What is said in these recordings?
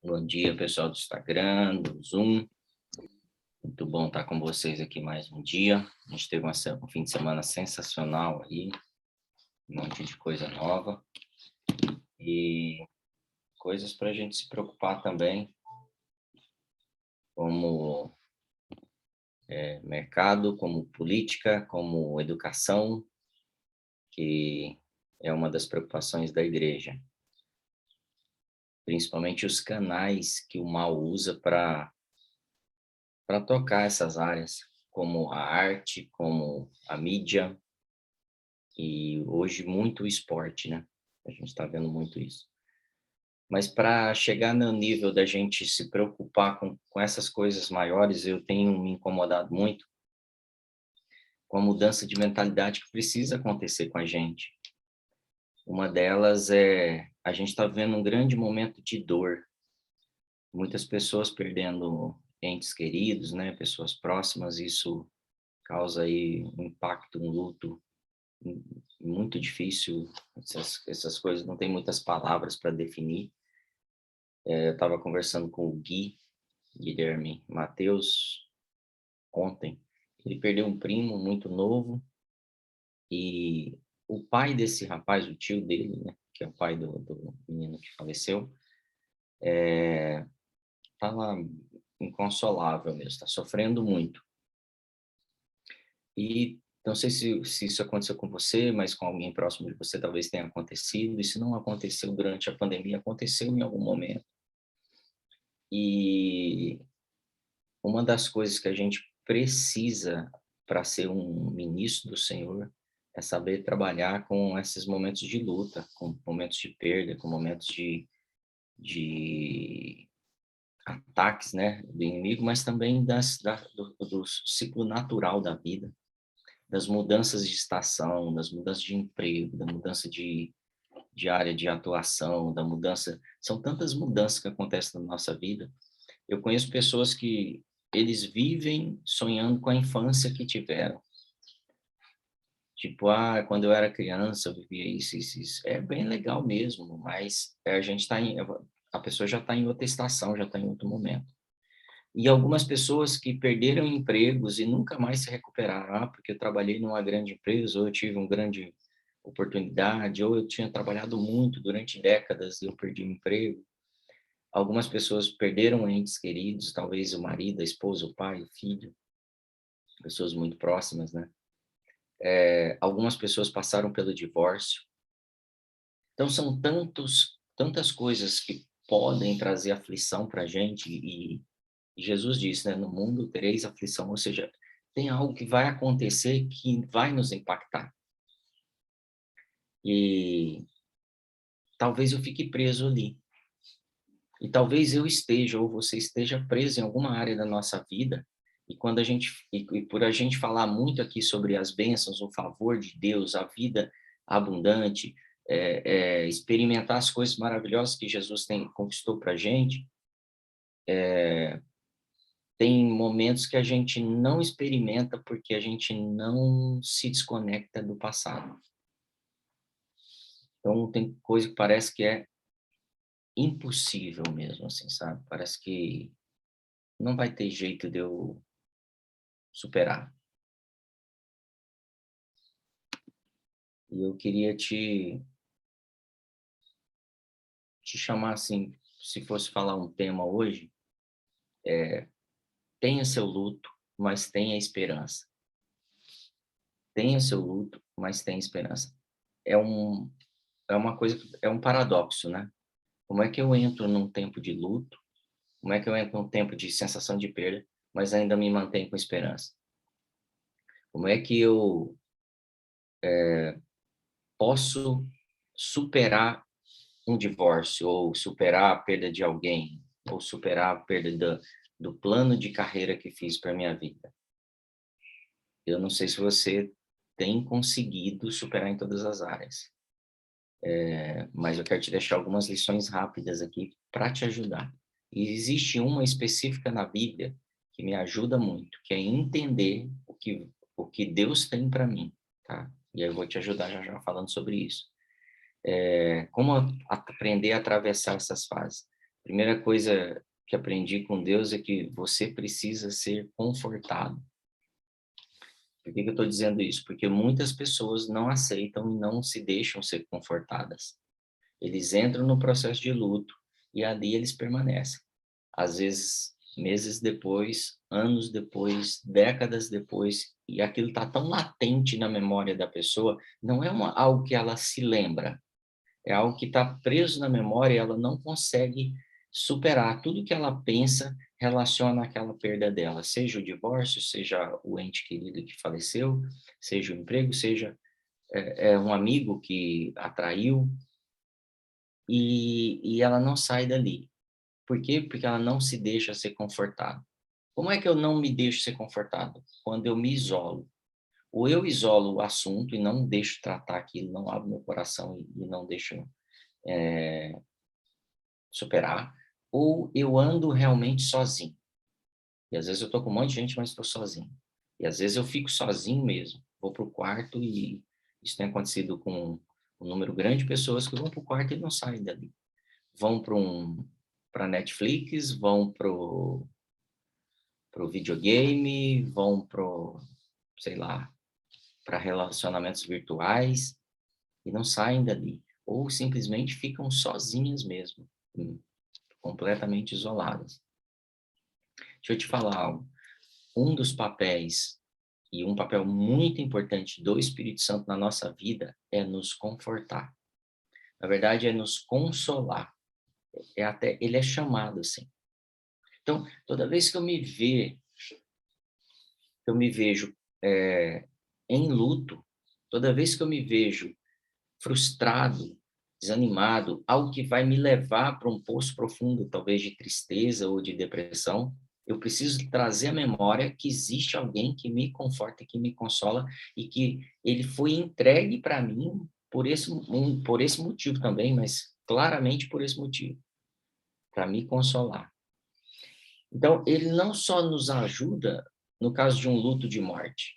Bom dia, pessoal do Instagram, do Zoom. Muito bom estar com vocês aqui mais um dia. A gente teve um fim de semana sensacional aí, um monte de coisa nova e coisas para a gente se preocupar também, como mercado, como política, como educação, que é uma das preocupações da igreja. Principalmente os canais que o mal usa para tocar essas áreas, como a arte, como a mídia, e hoje muito o esporte, né? A gente está vendo muito isso. Mas para chegar no nível da gente se preocupar com essas coisas maiores, eu tenho me incomodado muito com a mudança de mentalidade que precisa acontecer com a gente. Uma delas é, a gente está vendo um grande momento de dor. Muitas pessoas perdendo entes queridos, né? Pessoas próximas, isso causa aí um impacto, um luto muito difícil. Essas coisas não tem muitas palavras para definir. Eu estava conversando com o Guilherme Mateus ontem. Ele perdeu um primo muito novo e o pai desse rapaz, o tio dele, né, que é o pai do menino que faleceu, estava inconsolável mesmo, está sofrendo muito. E não sei se isso aconteceu com você, mas com alguém próximo de você talvez tenha acontecido, e se não aconteceu durante a pandemia, aconteceu em algum momento. E uma das coisas que a gente precisa para ser um ministro do Senhor é saber trabalhar com esses momentos de luta, com momentos de perda, com momentos de ataques, né, do inimigo, mas também do ciclo natural da vida, das mudanças de estação, das mudanças de emprego, da mudança de área de atuação, da mudança. São tantas mudanças que acontecem na nossa vida. Eu conheço pessoas que eles vivem sonhando com a infância que tiveram. Tipo, quando eu era criança, eu vivia isso. É bem legal mesmo, mas a pessoa já está em outra estação, já está em outro momento. E algumas pessoas que perderam empregos e nunca mais se recuperaram, porque eu trabalhei numa grande empresa, ou eu tive uma grande oportunidade, ou eu tinha trabalhado muito durante décadas e eu perdi o emprego. Algumas pessoas perderam entes queridos, talvez o marido, a esposa, o pai, o filho, pessoas muito próximas, né? Algumas pessoas passaram pelo divórcio. Então, são tantas coisas que podem trazer aflição para a gente, e Jesus disse, né? No mundo tereis aflição, ou seja, tem algo que vai acontecer que vai nos impactar. E talvez eu fique preso ali. E talvez eu esteja, ou você esteja preso em alguma área da nossa vida, e por a gente falar muito aqui sobre as bênçãos, o favor de Deus, a vida abundante, experimentar as coisas maravilhosas que Jesus conquistou para a gente, tem momentos que a gente não experimenta porque a gente não se desconecta do passado. Então, tem coisa que parece que é impossível mesmo, assim, sabe? Parece que não vai ter jeito de eu superar. E eu queria te chamar assim, se fosse falar um tema hoje, tenha seu luto, mas tenha esperança. Tenha seu luto, mas tenha esperança. É um, é uma coisa, é um paradoxo, né? Como é que eu entro num tempo de luto? Como é que eu entro num tempo de sensação de perda, mas ainda me mantenho com esperança? Como é que eu posso superar um divórcio, ou superar a perda de alguém, ou superar a perda do plano de carreira que fiz para minha vida? Eu não sei se você tem conseguido superar em todas as áreas, mas eu quero te deixar algumas lições rápidas aqui para te ajudar. E existe uma específica na Bíblia que me ajuda muito, que é entender o que Deus tem para mim, tá? E aí eu vou te ajudar já já falando sobre isso. Como aprender a atravessar essas fases. Primeira coisa que aprendi com Deus é que você precisa ser confortado. Por que que eu estou dizendo isso? Porque muitas pessoas não aceitam e não se deixam ser confortadas. Eles entram no processo de luto e ali eles permanecem. Às vezes, meses depois, anos depois, décadas depois, e aquilo está tão latente na memória da pessoa, não é algo que ela se lembra, é algo que está preso na memória e ela não consegue superar. Tudo que ela pensa relaciona aquela perda dela, seja o divórcio, seja o ente querido que faleceu, seja o emprego, seja um amigo que atraiu, e ela não sai dali. Por quê? Porque ela não se deixa ser confortada. Como é que eu não me deixo ser confortado? Quando eu me isolo. Ou eu isolo o assunto e não deixo tratar aquilo, não abro meu coração e não deixo superar, ou eu ando realmente sozinho. E às vezes eu estou com um monte de gente, mas estou sozinho. E às vezes eu fico sozinho mesmo. Vou para o quarto e isso tem acontecido com um número grande de pessoas que vão para o quarto e não saem dali. Vão para Netflix, vão pro videogame, vão sei lá, para relacionamentos virtuais e não saem dali. Ou simplesmente ficam sozinhas mesmo, completamente isoladas. Deixa eu te falar algo. Um dos papéis, e um papel muito importante do Espírito Santo na nossa vida, é nos confortar. Na verdade, é nos consolar. Ele é chamado assim. Então, toda vez que eu me vejo em luto, toda vez que eu me vejo frustrado, desanimado, algo que vai me levar para um poço profundo, talvez de tristeza ou de depressão, eu preciso trazer à memória que existe alguém que me conforta, que me consola e que ele foi entregue para mim por esse motivo também, mas claramente por esse motivo, para me consolar. Então, ele não só nos ajuda no caso de um luto de morte.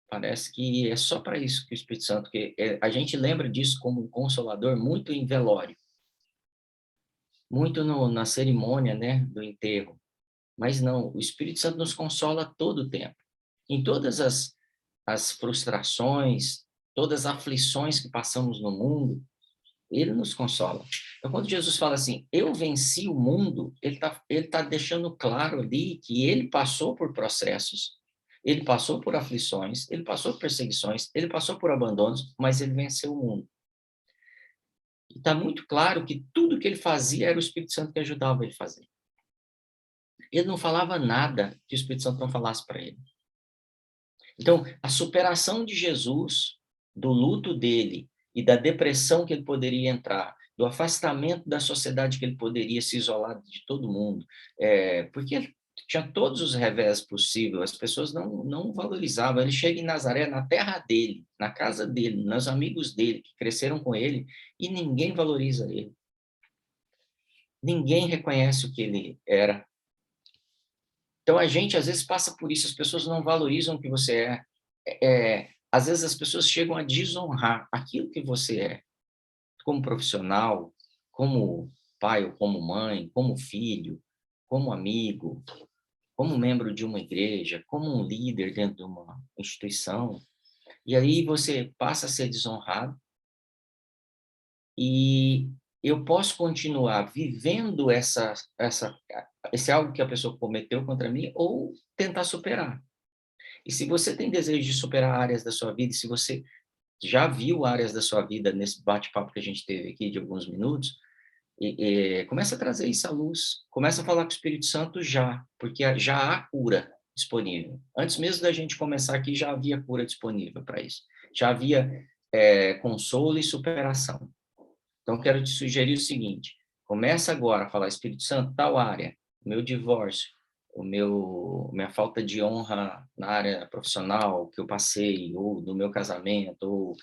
Parece que é só para isso que o Espírito Santo, a gente lembra disso como um consolador muito em velório, muito na cerimônia, né, do enterro. Mas não, o Espírito Santo nos consola todo o tempo. Em todas as frustrações, todas as aflições que passamos no mundo, ele nos consola. Então, quando Jesus fala assim, eu venci o mundo, ele tá deixando claro ali que ele passou por processos, ele passou por aflições, ele passou por perseguições, ele passou por abandonos, mas ele venceu o mundo. E está muito claro que tudo que ele fazia era o Espírito Santo que ajudava ele a fazer. Ele não falava nada que o Espírito Santo não falasse para ele. Então, a superação de Jesus, do luto dele e da depressão que ele poderia entrar, do afastamento da sociedade que ele poderia se isolar de todo mundo, porque ele tinha todos os revés possíveis, as pessoas não valorizavam. Ele chega em Nazaré, na terra dele, na casa dele, nos amigos dele, que cresceram com ele, e ninguém valoriza ele. Ninguém reconhece o que ele era. Então, a gente, às vezes, passa por isso, as pessoas não valorizam o que você é. Às vezes, as pessoas chegam a desonrar aquilo que você é, como profissional, como pai ou como mãe, como filho, como amigo, como membro de uma igreja, como um líder dentro de uma instituição. E aí você passa a ser desonrado e eu posso continuar vivendo esse algo que a pessoa cometeu contra mim ou tentar superar. E se você tem desejo de superar áreas da sua vida, e se você já viu áreas da sua vida nesse bate-papo que a gente teve aqui de alguns minutos, começa a trazer isso à luz, começa a falar com o Espírito Santo já, porque já há cura disponível. Antes mesmo da gente começar aqui, já havia cura disponível para isso. Já havia consolo e superação. Então, quero te sugerir o seguinte, começa agora a falar, Espírito Santo, tal área, meu divórcio, minha falta de honra na área profissional que eu passei, ou no meu casamento, ou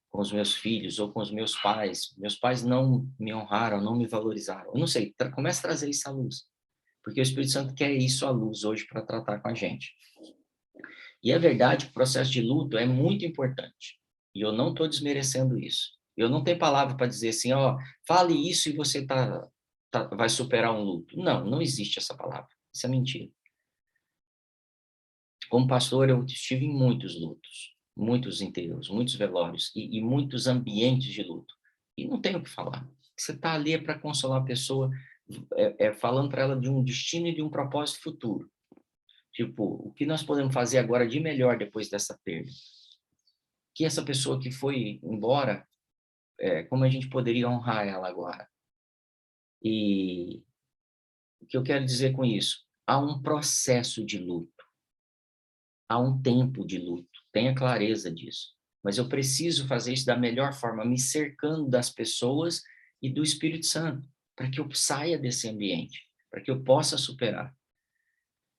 com os meus filhos, ou com os meus pais. Meus pais não me honraram, não me valorizaram. Eu não sei, começa a trazer isso à luz, porque o Espírito Santo quer isso à luz hoje para tratar com a gente. E é verdade que o processo de luto é muito importante, e eu não estou desmerecendo isso. Eu não tenho palavra para dizer assim, ó, fale isso e você está vai superar um luto. Não, não existe essa palavra. Isso é mentira. Como pastor, eu estive em muitos lutos, muitos enterros, muitos velórios e muitos ambientes de luto. E não tenho o que falar. Você está ali para consolar a pessoa, falando para ela de um destino e de um propósito futuro. Tipo, o que nós podemos fazer agora de melhor depois dessa perda? Que essa pessoa que foi embora, como a gente poderia honrar ela agora? E o que eu quero dizer com isso? Há um processo de luto, há um tempo de luto, tenha clareza disso. Mas eu preciso fazer isso da melhor forma, me cercando das pessoas e do Espírito Santo, para que eu saia desse ambiente, para que eu possa superar.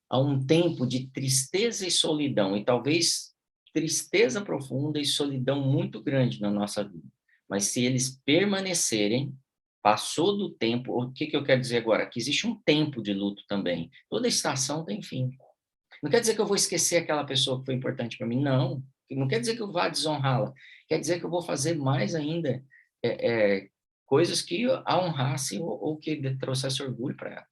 Há um tempo de tristeza e solidão, e talvez tristeza profunda e solidão muito grande na nossa vida. Mas se eles permanecerem, passou do tempo, o que eu quero dizer agora? Que existe um tempo de luto também. Toda estação tem fim. Não quer dizer que eu vou esquecer aquela pessoa que foi importante para mim, não. Não quer dizer que eu vá desonrá-la. Quer dizer que eu vou fazer mais ainda coisas que a honrassem ou que trouxesse orgulho para ela.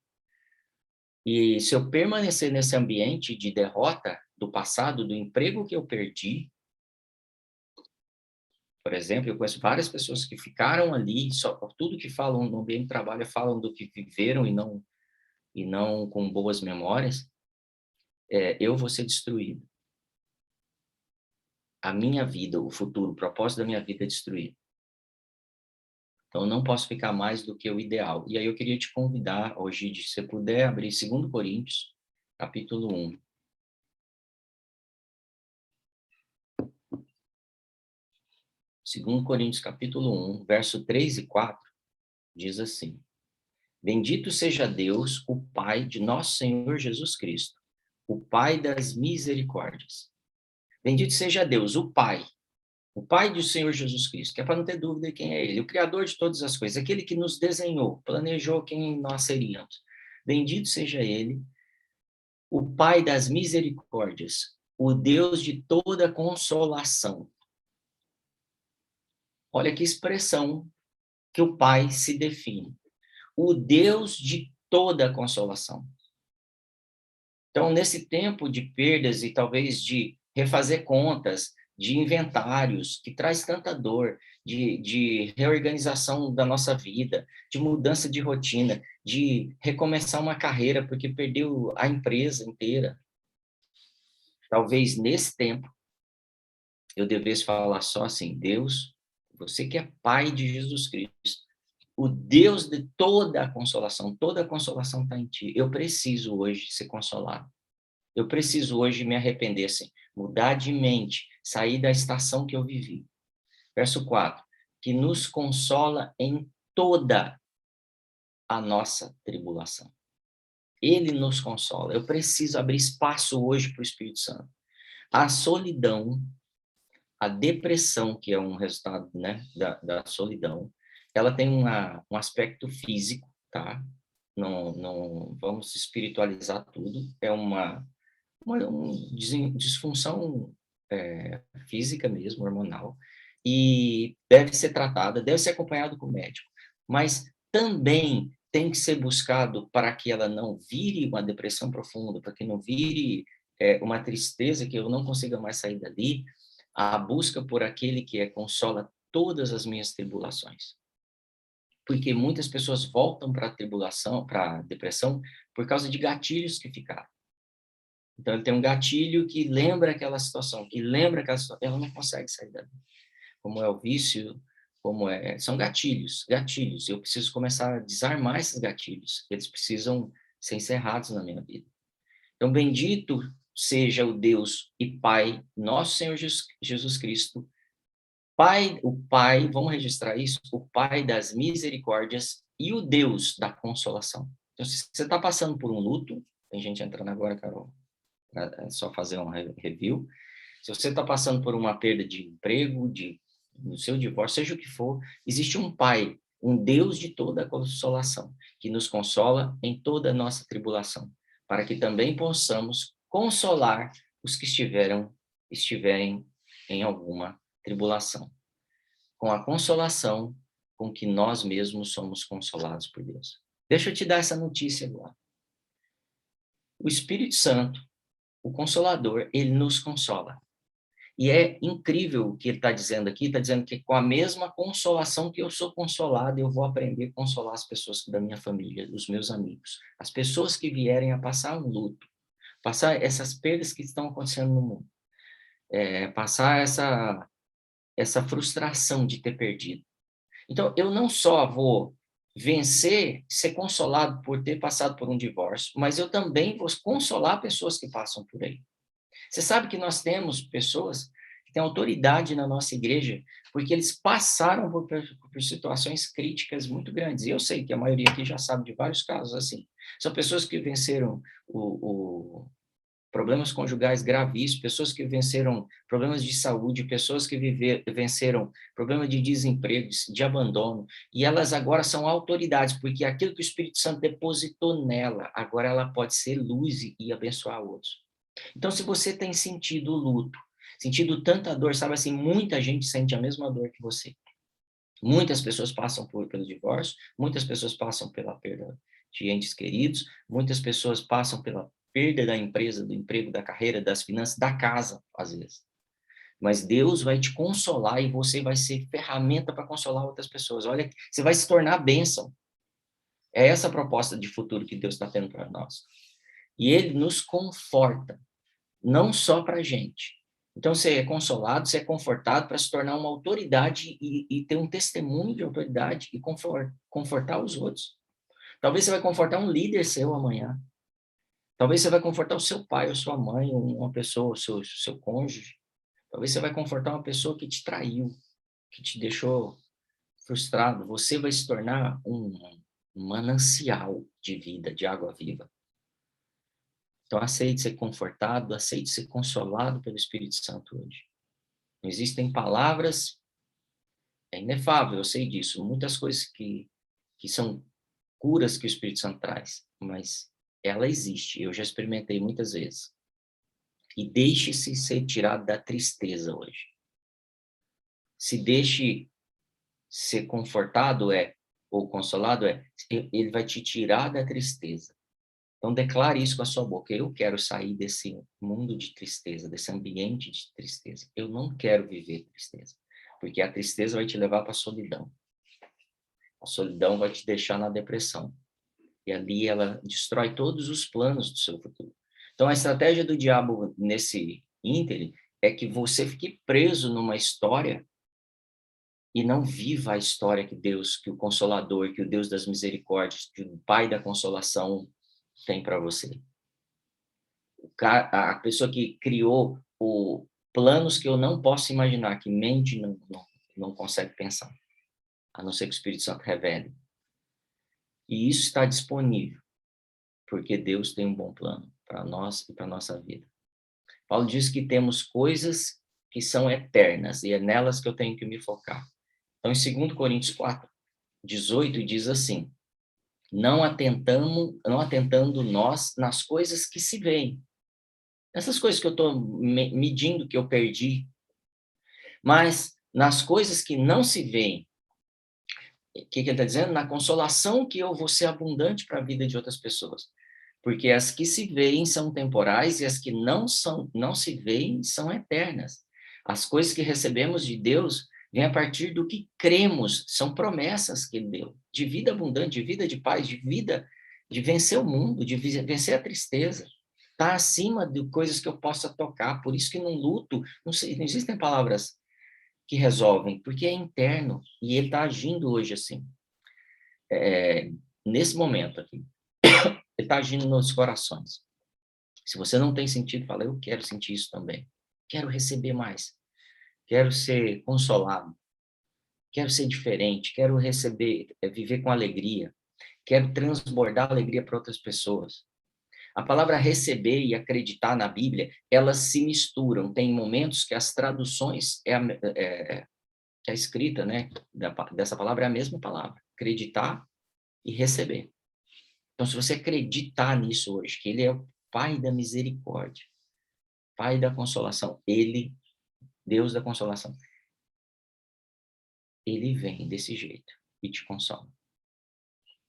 E se eu permanecer nesse ambiente de derrota do passado, do emprego que eu perdi, por exemplo, eu conheço várias pessoas que ficaram ali, só tudo que falam no ambiente de trabalho falam do que viveram e não com boas memórias, eu vou ser destruído. A minha vida, o futuro, o propósito da minha vida é destruído. Então, eu não posso ficar mais do que o ideal. E aí eu queria te convidar hoje, se você puder, abrir 2 Coríntios, capítulo 1. 2 Coríntios, capítulo 1, verso 3 e 4, diz assim: Bendito seja Deus, o Pai de nosso Senhor Jesus Cristo, o Pai das misericórdias. Bendito seja Deus, o Pai do Senhor Jesus Cristo, que é para não ter dúvida de quem é Ele, o Criador de todas as coisas, aquele que nos desenhou, planejou quem nós seríamos. Bendito seja Ele, o Pai das misericórdias, o Deus de toda consolação. Olha que expressão que o Pai se define. O Deus de toda consolação. Então, nesse tempo de perdas e talvez de refazer contas, de inventários, que traz tanta dor, de reorganização da nossa vida, de mudança de rotina, de recomeçar uma carreira porque perdeu a empresa inteira. Talvez nesse tempo eu devesse falar só assim: Deus, você que é Pai de Jesus Cristo, o Deus de toda a consolação está em ti. Eu preciso hoje ser consolado. Eu preciso hoje me arrepender, assim, mudar de mente, sair da estação que eu vivi. Verso 4, que nos consola em toda a nossa tribulação. Ele nos consola. Eu preciso abrir espaço hoje para o Espírito Santo. A solidão, a depressão, que é um resultado, né, da solidão, ela tem um aspecto físico, tá? Não vamos espiritualizar tudo. É uma disfunção física mesmo, hormonal, e deve ser tratada, deve ser acompanhado com o médico, mas também tem que ser buscado para que ela não vire uma depressão profunda, para que não vire uma tristeza que eu não consiga mais sair dali, a busca por aquele que consola todas as minhas tribulações. Porque muitas pessoas voltam para a tribulação, para a depressão, por causa de gatilhos que ficaram. Então, ele tem um gatilho que lembra aquela situação, ela não consegue sair dali. Como é o vício, são gatilhos. Eu preciso começar a desarmar esses gatilhos, eles precisam ser encerrados na minha vida. Então, bendito seja o Deus e Pai, nosso Senhor Jesus Cristo, o Pai, vamos registrar isso, o Pai das misericórdias e o Deus da consolação. Então, se você está passando por um luto, tem gente entrando agora, Carol, só fazer um review. Se você está passando por uma perda de emprego, no seu divórcio, seja o que for, existe um Pai, um Deus de toda a consolação, que nos consola em toda a nossa tribulação, para que também possamos consolar os que estiverem em alguma tribulação, com a consolação com que nós mesmos somos consolados por Deus. Deixa eu te dar essa notícia agora. O Espírito Santo, o Consolador, ele nos consola. E é incrível o que ele está dizendo aqui, está dizendo que com a mesma consolação que eu sou consolado, eu vou aprender a consolar as pessoas da minha família, os meus amigos, as pessoas que vierem a passar um luto, passar essas perdas que estão acontecendo no mundo, passar essa frustração de ter perdido. Então, eu não só vou vencer, ser consolado por ter passado por um divórcio, mas eu também vou consolar pessoas que passam por aí. Você sabe que nós temos pessoas que têm autoridade na nossa igreja porque eles passaram por situações críticas muito grandes. E eu sei que a maioria aqui já sabe de vários casos assim. São pessoas que venceram problemas conjugais gravíssimos, pessoas que venceram problemas de saúde, pessoas que venceram problemas de desemprego, de abandono, e elas agora são autoridades, porque aquilo que o Espírito Santo depositou nela, agora ela pode ser luz e abençoar outros. Então, se você tem sentido o luto, sentido tanta dor, sabe assim, muita gente sente a mesma dor que você. Muitas pessoas passam pelo divórcio, muitas pessoas passam pela perda de entes queridos, muitas pessoas passam pela perda da empresa, do emprego, da carreira, das finanças, da casa, às vezes. Mas Deus vai te consolar e você vai ser ferramenta para consolar outras pessoas. Olha, você vai se tornar bênção. É essa a proposta de futuro que Deus está tendo para nós. E Ele nos conforta, não só para a gente. Então, você é consolado, você é confortado para se tornar uma autoridade e ter um testemunho de autoridade e confortar os outros. Talvez você vai confortar um líder seu amanhã. Talvez você vai confortar o seu pai ou sua mãe, uma pessoa, o seu cônjuge. Talvez você vai confortar uma pessoa que te traiu, que te deixou frustrado. Você vai se tornar um manancial de vida, de água viva. Então, aceite ser confortado, aceite ser consolado pelo Espírito Santo hoje. Não existem palavras, é inefável, eu sei disso, muitas coisas que são curas que o Espírito Santo traz, mas ela existe, eu já experimentei muitas vezes. E deixe-se ser tirado da tristeza hoje. Se deixe ser confortado, ou consolado, ele vai te tirar da tristeza. Então, declare isso com a sua boca. Eu quero sair desse mundo de tristeza, desse ambiente de tristeza. Eu não quero viver tristeza, porque a tristeza vai te levar para a solidão. A solidão vai te deixar na depressão. E ali ela destrói todos os planos do seu futuro. Então, a estratégia do diabo nesse ínterim é que você fique preso numa história e não viva a história que Deus, que o Consolador, que o Deus das misericórdias, que o Pai da consolação tem para você. A pessoa que criou planos que eu não posso imaginar, que mente não consegue pensar, a não ser que o Espírito Santo revele. E isso está disponível, porque Deus tem um bom plano para nós e para a nossa vida. Paulo diz que temos coisas que são eternas, e é nelas que eu tenho que me focar. Então, em 2 Coríntios 4, 18, diz assim: não atentando nós nas coisas que se veem. Essas coisas que eu estou medindo que eu perdi, mas nas coisas que não se veem. O que ele está dizendo? Na consolação que eu vou ser abundante para a vida de outras pessoas. Porque as que se veem são temporais e as que não se veem são eternas. As coisas que recebemos de Deus vêm a partir do que cremos, são promessas que ele deu, de vida abundante, de vida de paz, de vida de vencer o mundo, de vencer a tristeza. Está acima de coisas que eu possa tocar, por isso que no luto, não existem palavras que resolvem, porque é interno, e ele está agindo hoje assim, nesse momento aqui. Ele está agindo nos corações. Se você não tem sentido, fala, eu quero sentir isso também. Quero receber mais. Quero ser consolado. Quero ser diferente. Quero receber, viver com alegria. Quero transbordar alegria para outras pessoas. A palavra receber e acreditar na Bíblia, elas se misturam. Tem momentos que as traduções, que a escrita, né, dessa palavra é a mesma palavra. Acreditar e receber. Então, se você acreditar nisso hoje, que ele é o Pai da misericórdia, Pai da consolação, ele, Deus da consolação, ele vem desse jeito e te consola.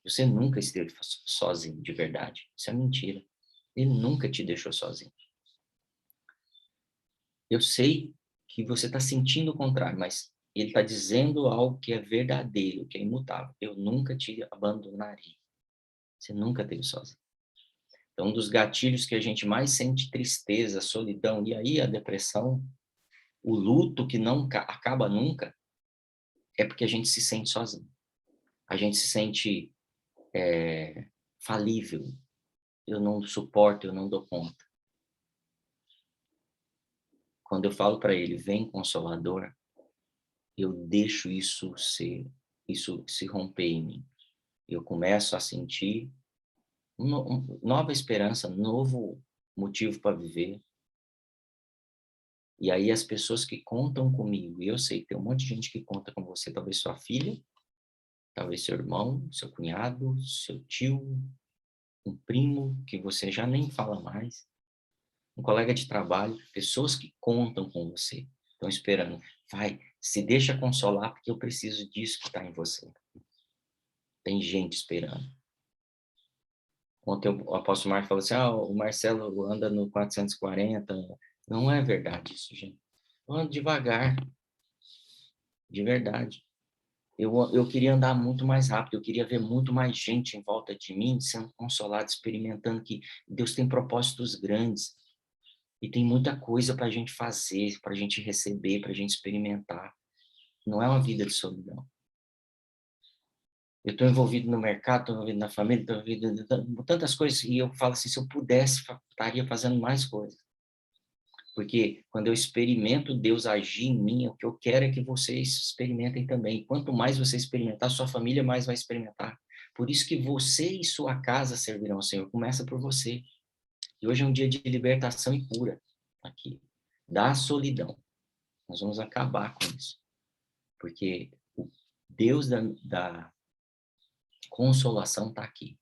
Você nunca esteve sozinho, de verdade. Isso é mentira. Ele nunca te deixou sozinho. Eu sei que você está sentindo o contrário, mas ele está dizendo algo que é verdadeiro, que é imutável. Eu nunca te abandonarei. Você nunca esteve sozinho. Então, um dos gatilhos que a gente mais sente tristeza, solidão, e aí a depressão, o luto que não acaba nunca, é porque a gente se sente sozinho. A gente se sente falível. Eu não suporto, eu não dou conta. Quando eu falo para ele, vem Consolador, eu deixo isso se romper em mim. Eu começo a sentir nova esperança, novo motivo para viver. E aí as pessoas que contam comigo, e eu sei que tem um monte de gente que conta com você, talvez sua filha, talvez seu irmão, seu cunhado, seu tio, um primo que você já nem fala mais, um colega de trabalho, pessoas que contam com você, estão esperando. Vai, se deixa consolar, porque eu preciso disso que está em você. Tem gente esperando. Ontem o apóstolo Marcos falou assim, o Marcelo anda no 440. Não é verdade isso, gente. Eu ando devagar, de verdade. Eu queria andar muito mais rápido, eu queria ver muito mais gente em volta de mim sendo consolada, experimentando que Deus tem propósitos grandes e tem muita coisa para a gente fazer, para a gente receber, para a gente experimentar. Não é uma vida de solidão. Eu estou envolvido no mercado, estou envolvido na família, estou envolvido em tantas coisas, e eu falo assim, se eu pudesse, estaria fazendo mais coisas. Porque quando eu experimento Deus agir em mim, o que eu quero é que vocês experimentem também. Quanto mais você experimentar, sua família mais vai experimentar. Por isso que você e sua casa servirão ao Senhor. Começa por você. E hoje é um dia de libertação e cura aqui. Da solidão. Nós vamos acabar com isso. Porque o Deus da consolação está aqui.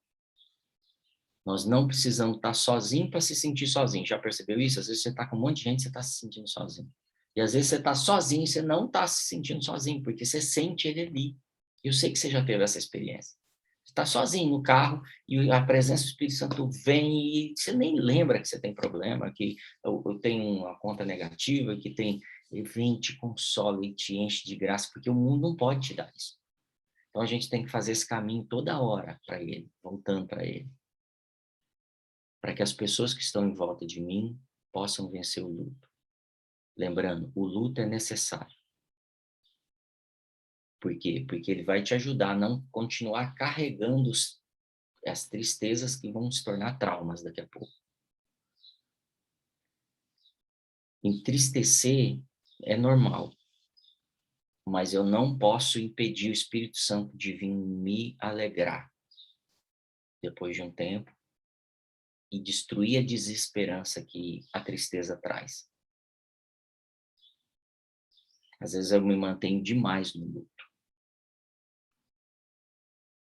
Nós não precisamos estar sozinho para se sentir sozinho. Já percebeu isso? Às vezes você está com um monte de gente e você está se sentindo sozinho. E às vezes você está sozinho e você não está se sentindo sozinho, porque você sente ele ali. Eu sei que você já teve essa experiência. Você está sozinho no carro e a presença do Espírito Santo vem e você nem lembra que você tem problema, que eu tenho uma conta negativa, que tem... Ele vem, te consola e te enche de graça, porque o mundo não pode te dar isso. Então a gente tem que fazer esse caminho toda hora para ele, voltando para ele, para que as pessoas que estão em volta de mim possam vencer o luto. Lembrando, o luto é necessário. Por quê? Porque ele vai te ajudar a não continuar carregando as tristezas que vão se tornar traumas daqui a pouco. Entristecer é normal, mas eu não posso impedir o Espírito Santo de vir me alegrar depois de um tempo e destruir a desesperança que a tristeza traz. Às vezes eu me mantenho demais no luto.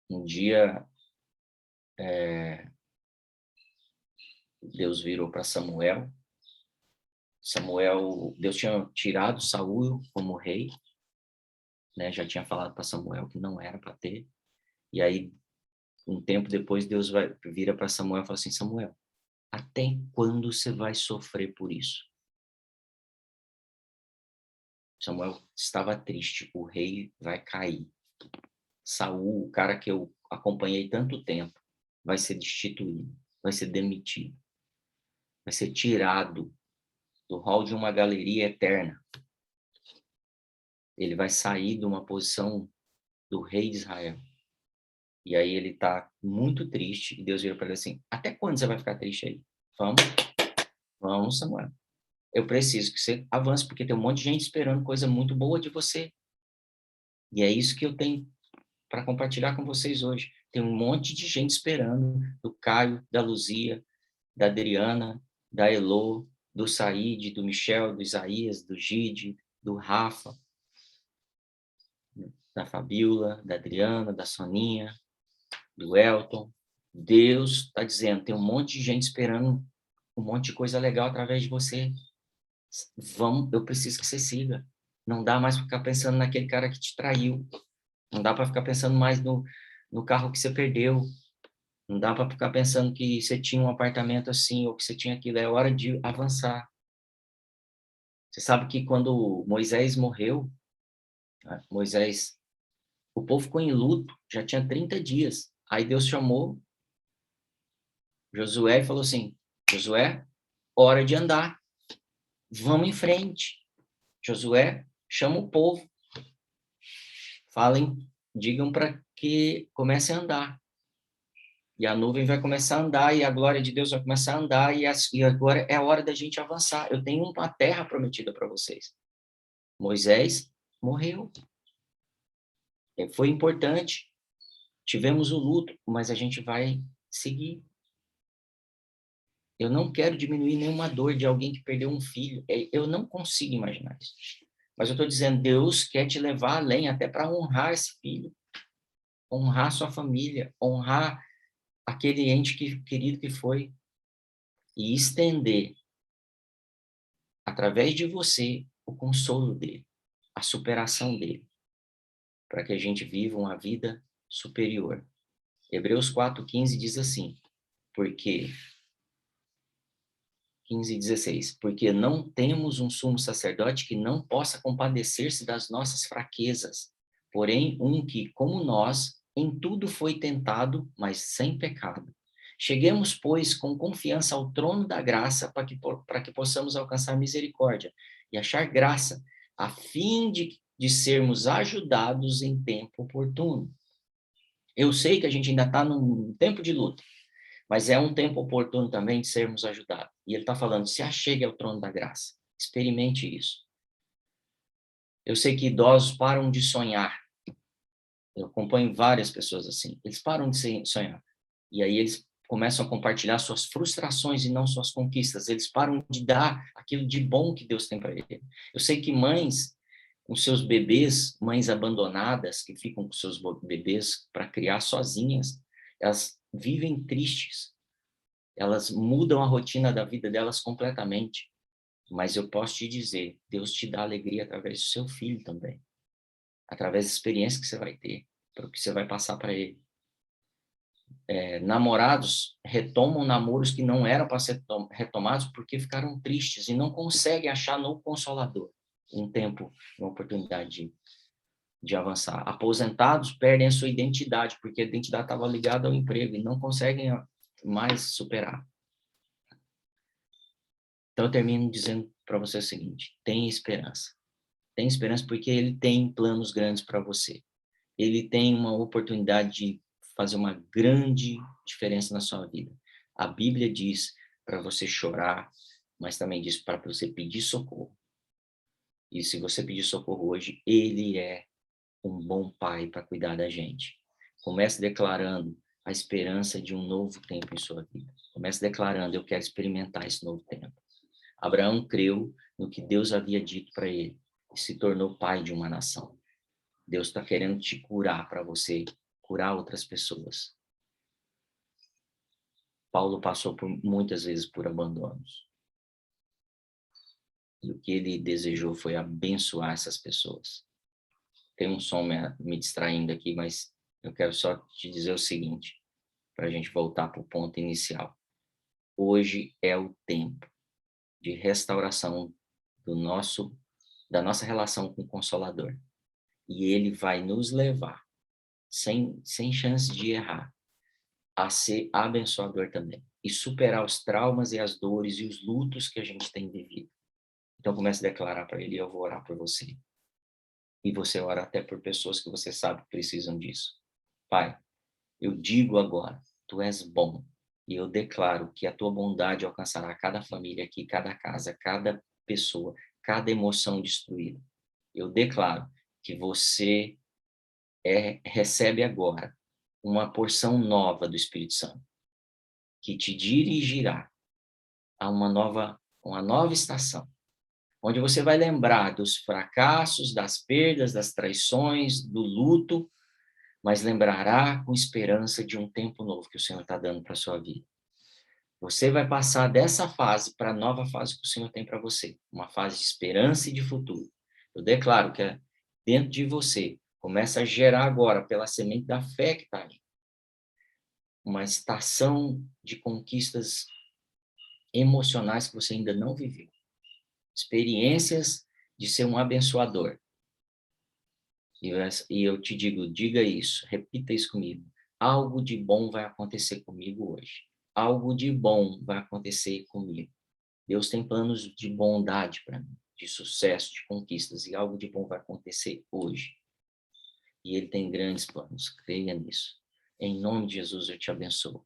Um dia, Deus virou para Samuel. Deus tinha tirado Saul como rei, né? Já tinha falado para Samuel que não era para ter. E aí, um tempo depois, Deus vira para Samuel e fala assim, Samuel, até quando você vai sofrer por isso? Samuel estava triste, o rei vai cair. Saul, o cara que eu acompanhei tanto tempo, vai ser destituído, vai ser demitido, vai ser tirado do hall de uma galeria eterna. Ele vai sair de uma posição do rei de Israel. E aí ele está muito triste, e Deus vira para ele assim, até quando você vai ficar triste aí? Vamos, Samuel. Eu preciso que você avance, porque tem um monte de gente esperando coisa muito boa de você. E é isso que eu tenho para compartilhar com vocês hoje. Tem um monte de gente esperando, do Caio, da Luzia, da Adriana, da Elô, do Said, do Michel, do Isaías, do Gide, do Rafa, da Fabiola, da Adriana, da Soninha, do Elton. Deus está dizendo, tem um monte de gente esperando um monte de coisa legal através de você. Vamos, eu preciso que você siga. Não dá mais para ficar pensando naquele cara que te traiu. Não dá para ficar pensando mais no carro que você perdeu. Não dá para ficar pensando que você tinha um apartamento assim ou que você tinha aquilo. É hora de avançar. Você sabe que quando Moisés morreu, né, o povo ficou em luto, já tinha 30 dias. Aí Deus chamou Josué e falou assim: Josué, hora de andar, vamos em frente. Josué, chama o povo, falem, digam para que comece a andar. E a nuvem vai começar a andar, e a glória de Deus vai começar a andar, e agora é a hora da gente avançar. Eu tenho uma terra prometida para vocês. Moisés morreu. Foi importante. Tivemos o luto, mas a gente vai seguir. Eu não quero diminuir nenhuma dor de alguém que perdeu um filho. Eu não consigo imaginar isso. Mas eu estou dizendo, Deus quer te levar além, até para honrar esse filho, honrar sua família, honrar aquele querido que foi, e estender, através de você, o consolo dele, a superação dele, para que a gente viva uma vida superior. Hebreus 4:15 diz assim, porque 15:16, porque não temos um sumo sacerdote que não possa compadecer-se das nossas fraquezas, porém um que, como nós, em tudo foi tentado, mas sem pecado. Cheguemos, pois, com confiança ao trono da graça para que possamos alcançar misericórdia e achar graça, a fim de sermos ajudados em tempo oportuno. Eu sei que a gente ainda está num tempo de luta, mas é um tempo oportuno também de sermos ajudados. E ele está falando, se achegue ao trono da graça. Experimente isso. Eu sei que idosos param de sonhar. Eu acompanho várias pessoas assim. Eles param de sonhar. E aí eles começam a compartilhar suas frustrações e não suas conquistas. Eles param de dar aquilo de bom que Deus tem para ele. Eu sei que mães com seus bebês, mães abandonadas, que ficam com seus bebês para criar sozinhas, elas vivem tristes. Elas mudam a rotina da vida delas completamente. Mas eu posso te dizer, Deus te dá alegria através do seu filho também. Através da experiência que você vai ter, para o que você vai passar para ele. Namorados retomam namoros que não eram para ser retomados porque ficaram tristes e não conseguem achar no Consolador um tempo, uma oportunidade de avançar. Aposentados perdem a sua identidade, porque a identidade estava ligada ao emprego e não conseguem mais superar. Então, eu termino dizendo para você o seguinte, tenha esperança. Tenha esperança porque ele tem planos grandes para você. Ele tem uma oportunidade de fazer uma grande diferença na sua vida. A Bíblia diz para você chorar, mas também diz para você pedir socorro. E se você pedir socorro hoje, ele é um bom pai para cuidar da gente. Comece declarando a esperança de um novo tempo em sua vida. Comece declarando, eu quero experimentar esse novo tempo. Abraão creu no que Deus havia dito para ele e se tornou pai de uma nação. Deus está querendo te curar para você curar outras pessoas. Paulo passou muitas vezes por abandonos. E o que ele desejou foi abençoar essas pessoas. Tem um som me distraindo aqui, mas eu quero só te dizer o seguinte, para a gente voltar para o ponto inicial. Hoje é o tempo de restauração da nossa relação com o Consolador. E ele vai nos levar, sem chance de errar, a ser abençoador também. E superar os traumas e as dores e os lutos que a gente tem vivido. Então comece a declarar para ele, eu vou orar por você. E você ora até por pessoas que você sabe que precisam disso. Pai, eu digo agora, tu és bom. E eu declaro que a tua bondade alcançará cada família aqui, cada casa, cada pessoa, cada emoção destruída. Eu declaro que você recebe agora uma porção nova do Espírito Santo, que te dirigirá a uma nova estação, onde você vai lembrar dos fracassos, das perdas, das traições, do luto, mas lembrará com esperança de um tempo novo que o Senhor está dando para a sua vida. Você vai passar dessa fase para a nova fase que o Senhor tem para você, uma fase de esperança e de futuro. Eu declaro que dentro de você Começa a gerar agora, pela semente da fé que está aí, uma estação de conquistas emocionais que você ainda não viveu. Experiências de ser um abençoador. E eu te digo, diga isso, repita isso comigo. Algo de bom vai acontecer comigo hoje. Algo de bom vai acontecer comigo. Deus tem planos de bondade para mim, de sucesso, de conquistas, e algo de bom vai acontecer hoje. E Ele tem grandes planos, creia nisso. Em nome de Jesus, eu te abençoo.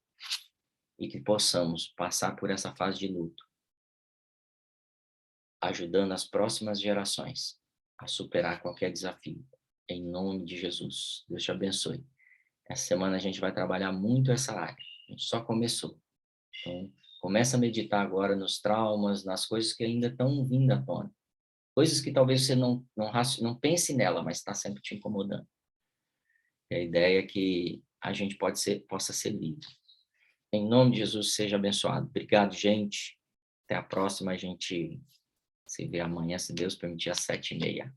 E que possamos passar por essa fase de luto, ajudando as próximas gerações a superar qualquer desafio. Em nome de Jesus. Deus te abençoe. Essa semana a gente vai trabalhar muito essa área. A gente só começou. Então, começa a meditar agora nos traumas, nas coisas que ainda estão vindo à tona. Coisas que talvez você não pense nela, mas está sempre te incomodando. E a ideia é que a gente possa ser livre. Em nome de Jesus, seja abençoado. Obrigado, gente. Até a próxima. A gente se vê amanhã, se Deus permitir, às 7h30.